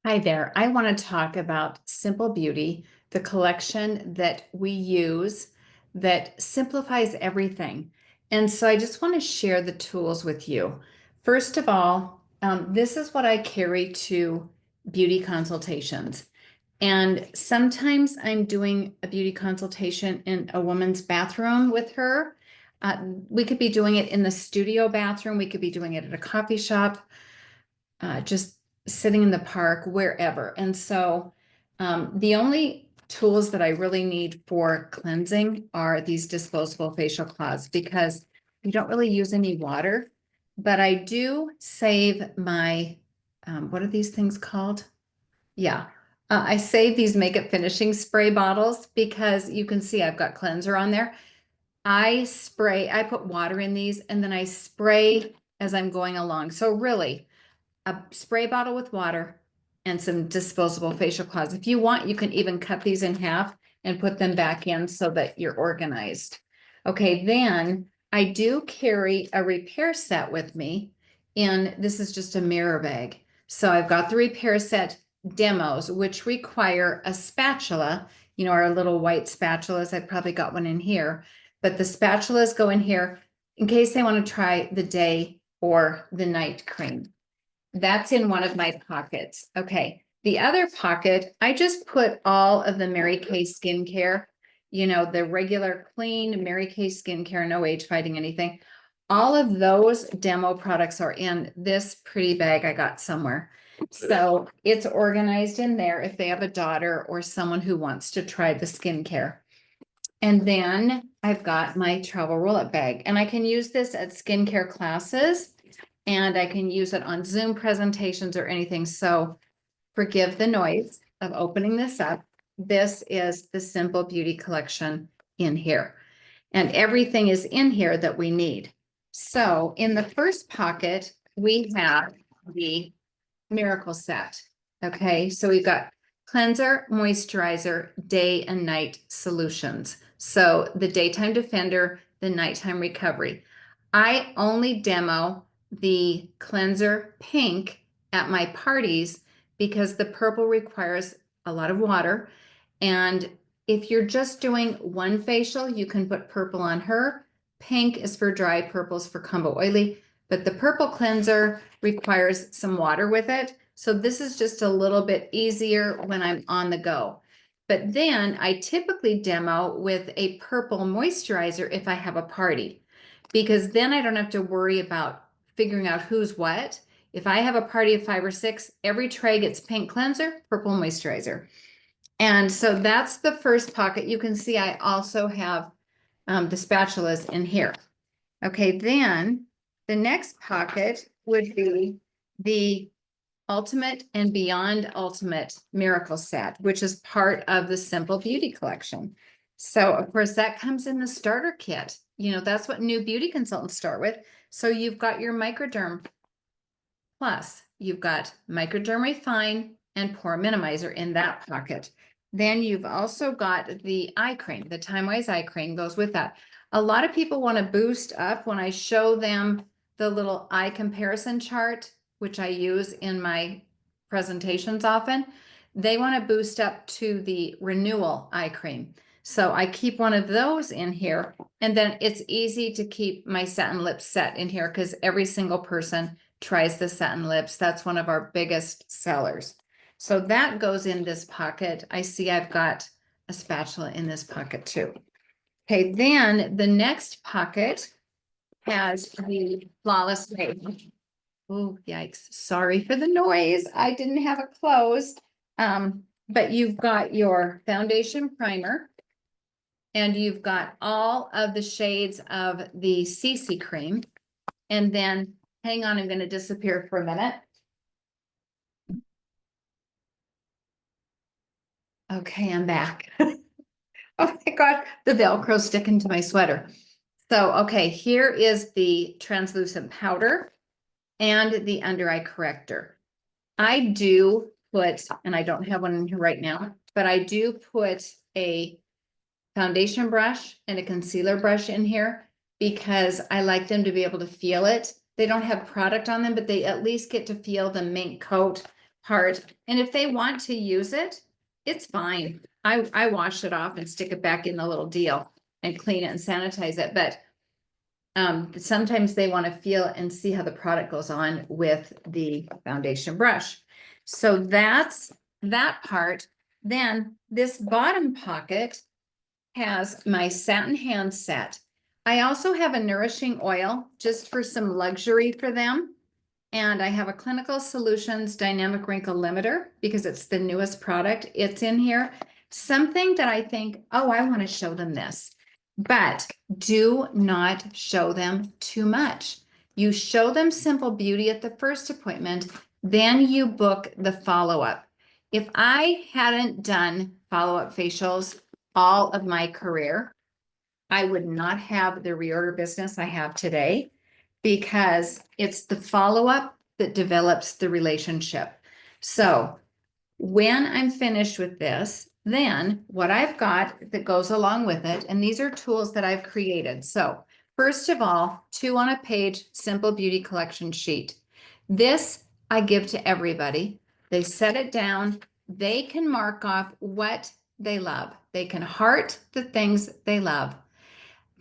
Hi there. I want to talk about Simple Beauty, the collection that we use that simplifies everything. And so I just want to share the tools with you. First of all, this is what I carry to beauty consultations. And sometimes I'm doing a beauty consultation in a woman's bathroom with her. We could be doing it in the studio bathroom. We could be doing it at a coffee shop, just sitting in the park, wherever. And so the only tools that I really need for cleansing are these disposable facial cloths because we don't really use any water, but I do save my, what are these things called? Yeah. I save these makeup finishing spray bottles because you can see I've got cleanser on there. I put water in these and then I spray as I'm going along. So really, a spray bottle with water and some disposable facial cloths. If you want, you can even cut these in half and put them back in so that you're organized. Okay, then I do carry a repair set with me, and this is just a mirror bag. So I've got the repair set demos, which require a spatula, our little white spatulas. I've probably got one in here, but the spatulas go in here in case they want to try the day or the night cream. That's in one of my pockets. Okay. The other pocket, I just put all of the Mary Kay skincare, the regular clean Mary Kay skincare, no age fighting anything. All of those demo products are in this pretty bag I got somewhere. So it's organized in there if they have a daughter or someone who wants to try the skincare. And then I've got my travel roll-up bag, and I can use this at skincare classes and I can use it on Zoom presentations or anything. So forgive the noise of opening this up. This is the Simple Beauty collection in here. And everything is in here that we need. So in the first pocket, we have the Miracle Set. Okay, so we've got cleanser, moisturizer, day and night solutions. So the daytime defender, the nighttime recovery. I only demo the cleanser pink at my parties because the purple requires a lot of water. And if you're just doing one facial, you can put purple on her. Pink is for dry, purple's for combo oily, but the purple cleanser requires some water with it. So this is just a little bit easier when I'm on the go. But then I typically demo with a purple moisturizer if I have a party, because then I don't have to worry about figuring out who's what. If I have a party of 5 or 6, every tray gets pink cleanser, purple moisturizer. And so that's the first pocket. You can see I also have the spatulas in here. Okay, then the next pocket would be the Ultimate and Beyond Ultimate Miracle Set, which is part of the Simple Beauty collection. So of course that comes in the starter kit. That's what new beauty consultants start with. So you've got your Microderm Plus, you've got Microderm Refine and Pore Minimizer in that pocket. Then you've also got the eye cream, the Time-Wise eye cream goes with that. A lot of people want to boost up when I show them the little eye comparison chart, which I use in my presentations often. They want to boost up to the Renewal eye cream. So I keep one of those in here, and then it's easy to keep my satin lips set in here because every single person tries the satin lips. That's one of our biggest sellers. So that goes in this pocket. I see I've got a spatula in this pocket too. Okay, then the next pocket has the Flawless Make. Oh, yikes. Sorry for the noise. I didn't have it closed. But you've got your foundation primer and you've got all of the shades of the CC cream. And then hang on, I'm going to disappear for a minute. Okay, I'm back. Oh my God, the Velcro sticking to my sweater. So, okay, here is the translucent powder and the under eye corrector. I do put, and I don't have one in here right now, but I do put a foundation brush and a concealer brush in here because I like them to be able to feel it. They don't have product on them, but they at least get to feel the mink coat part. And if they want to use it, it's fine. I wash it off and stick it back in the little deal and clean it and sanitize it. But sometimes they want to feel and see how the product goes on with the foundation brush. So that's that part. Then this bottom pocket has my satin hand set. I also have a nourishing oil just for some luxury for them. And I have a Clinical Solutions Dynamic Wrinkle Limiter because it's the newest product. It's in here. Something that I think, oh, I want to show them this. But do not show them too much. You show them Simple Beauty at the first appointment, then you book the follow-up. If I hadn't done follow-up facials all of my career, I would not have the reorder business I have today, because it's the follow-up that develops the relationship. So when I'm finished with this, then what I've got that goes along with it, and these are tools that I've created. So first of all, 2 on a page Simple Beauty collection sheet. This I give to everybody. They set it down. They can mark off what they love. They can heart the things they love.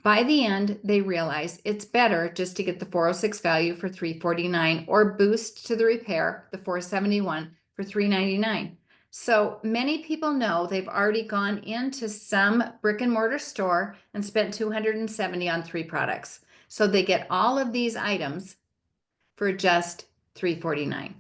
By the end, they realize it's better just to get the 406 value for $349 or boost to the repair, the 471 for $399. So many people know they've already gone into some brick and mortar store and spent $270 on 3 products. So they get all of these items for just $349.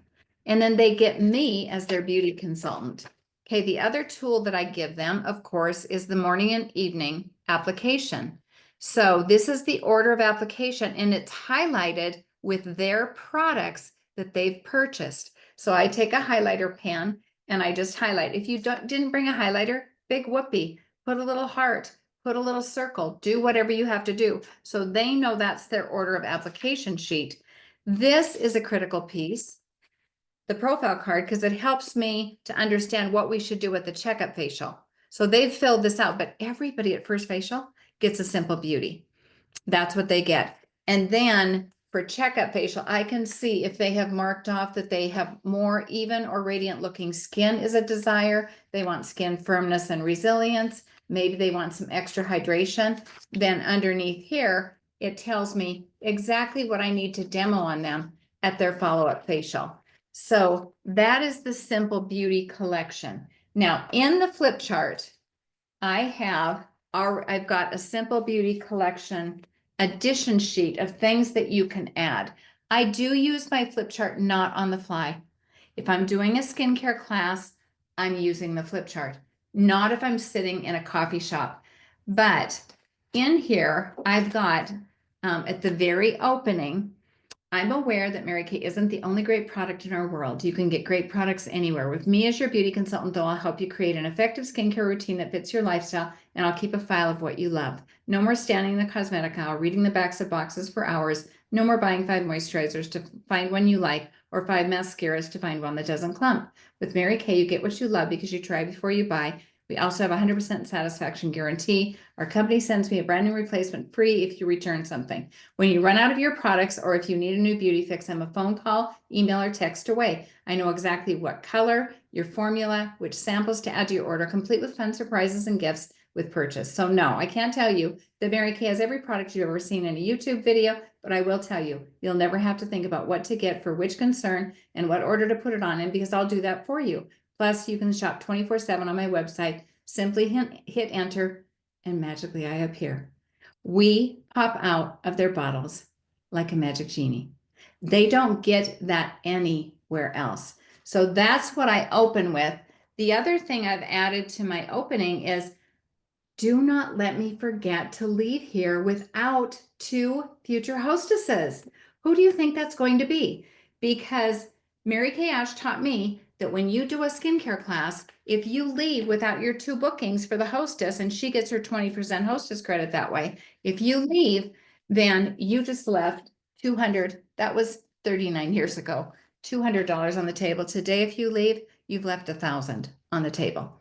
And then they get me as their beauty consultant. Okay, the other tool that I give them, of course, is the morning and evening application. So this is the order of application, and it's highlighted with their products that they've purchased. So I take a highlighter pen and I just highlight. If you didn't bring a highlighter, big whoopee, put a little heart, put a little circle, do whatever you have to do. So they know that's their order of application sheet. This is a critical piece, the profile card, because it helps me to understand what we should do with the checkup facial. So they've filled this out, but everybody at first facial gets a Simple Beauty. That's what they get. And then for checkup facial, I can see if they have marked off that they have more even or radiant looking skin is a desire. They want skin firmness and resilience. Maybe they want some extra hydration. Then underneath here, it tells me exactly what I need to demo on them at their follow-up facial. So that is the Simple Beauty collection. Now in the flip chart, I've got a Simple Beauty collection addition sheet of things that you can add. I do use my flip chart not on the fly. If I'm doing a skincare class, I'm using the flip chart, not if I'm sitting in a coffee shop. But in here, I've got at the very opening, I'm aware that Mary Kay isn't the only great product in our world. You can get great products anywhere. With me as your beauty consultant, though, I'll help you create an effective skincare routine that fits your lifestyle, and I'll keep a file of what you love. No more standing in the cosmetic aisle, reading the backs of boxes for hours. No more buying 5 moisturizers to find one you like, or 5 mascaras to find one that doesn't clump. With Mary Kay, you get what you love because you try before you buy. We also have a 100% satisfaction guarantee. Our company sends me a brand new replacement free if you return something. When you run out of your products, or if you need a new beauty fix, I'm a phone call, email, or text away. I know exactly what color, your formula, which samples to add to your order, complete with fun surprises and gifts with purchase. So no, I can't tell you that Mary Kay has every product you've ever seen in a YouTube video, but I will tell you, you'll never have to think about what to get for which concern and what order to put it on in, because I'll do that for you. Plus, you can shop 24/7 on my website. Simply hit enter and magically I appear. We pop out of their bottles like a magic genie. They don't get that anywhere else. So that's what I open with. The other thing I've added to my opening is, do not let me forget to leave here without 2 future hostesses. Who do you think that's going to be? Because Mary Kay Ash taught me that when you do a skincare class, if you leave without your 2 bookings for the hostess, and she gets her 20% hostess credit that way, if you leave, then you just left $200. That was 39 years ago, $200 on the table. Today, if you leave, you've left $1,000 on the table.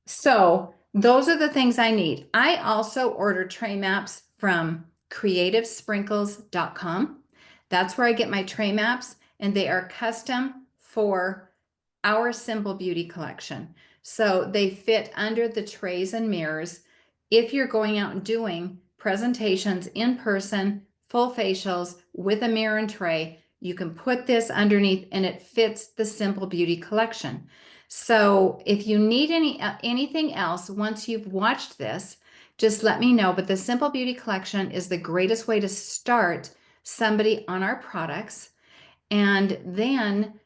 So those are the things I need. I also order tray maps from creativesprinkles.com. That's where I get my tray maps, and they are custom for our Simple Beauty collection. So they fit under the trays and mirrors. If you're going out and doing presentations in person, full facials with a mirror and tray, you can put this underneath and it fits the Simple Beauty collection. So if you need anything else once you've watched this, just let me know. But the Simple Beauty collection is the greatest way to start somebody on our products. And then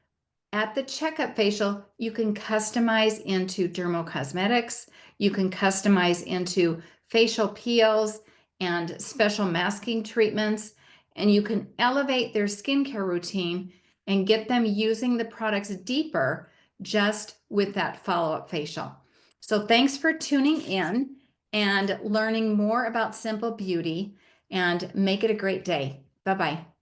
at the checkup facial, you can customize into dermocosmetics. You can customize into facial peels and special masking treatments. And you can elevate their skincare routine and get them using the products deeper just with that follow-up facial. So thanks for tuning in and learning more about Simple Beauty, and make it a great day. Bye-bye.